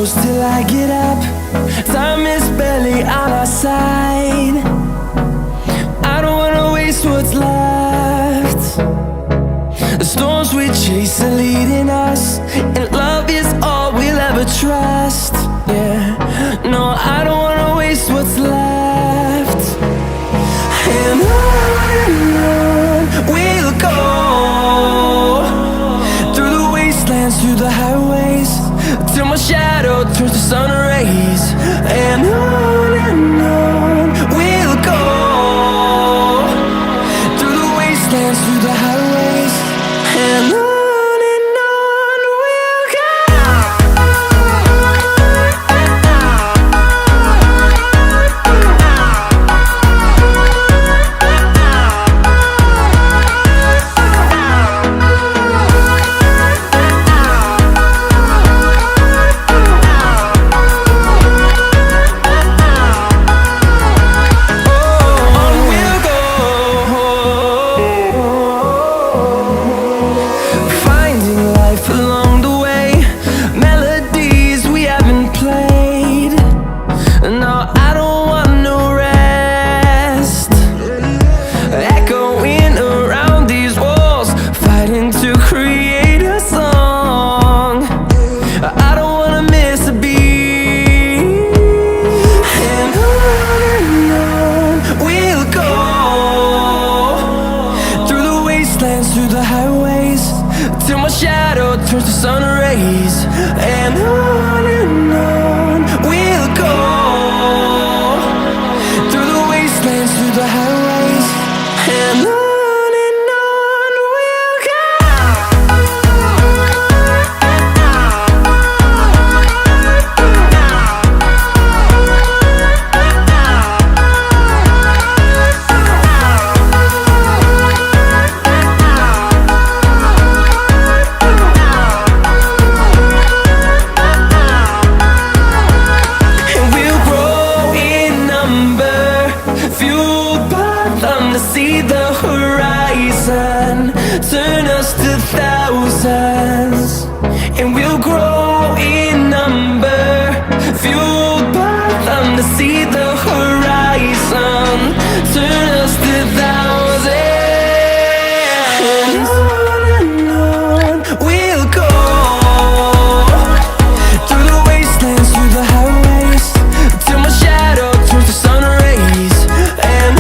close till I get up. Time is barely on our side. I don't wanna waste what's left. The storms we chase are leading us, and love is all we'll ever trust. Yeah, no, I don't wanna waste what's left. And on we'll go, through the wastelands, through the highways, till my shadow turns to sun rays. And on we'll go, through the wastelands, through the highways, and on we'll go. Along the way, melodies we haven't played. No, I don't want no rest. Echoing around these walls, fighting to create a song. I don't wanna miss a beat. And on we'll go, through the wastelands, through the highways, till my shadow turns to sun rays. And on we'll go, through the wastelands, through the highways, and on we'll go. See the horizon, turn us to thousands, and we'll grow in number, fueled by them to see the horizon, turn us to thousands. And on we'll go, through the wastelands, through the highways, till my shadow turns to sun rays. And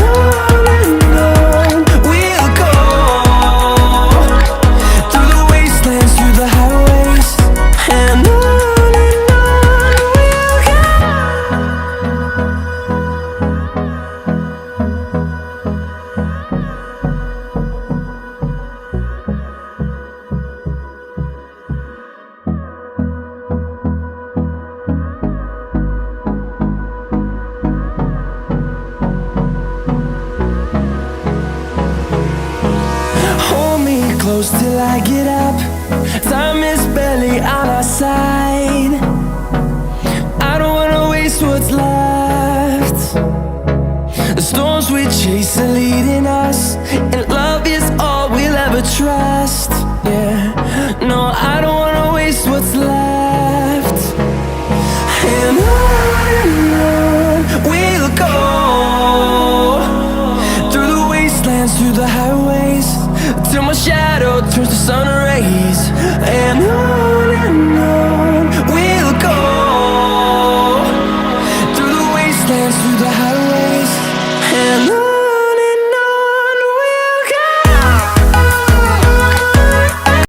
close till I get up. Time is barely on our side. I don't wanna waste what's left. The storms we chase are leading us, and love is all we'll ever trust. Yeah, no, I don't wanna waste what's left. And on we'll go, through the wastelands, through the highways, till my shadow turns to sun rays. And on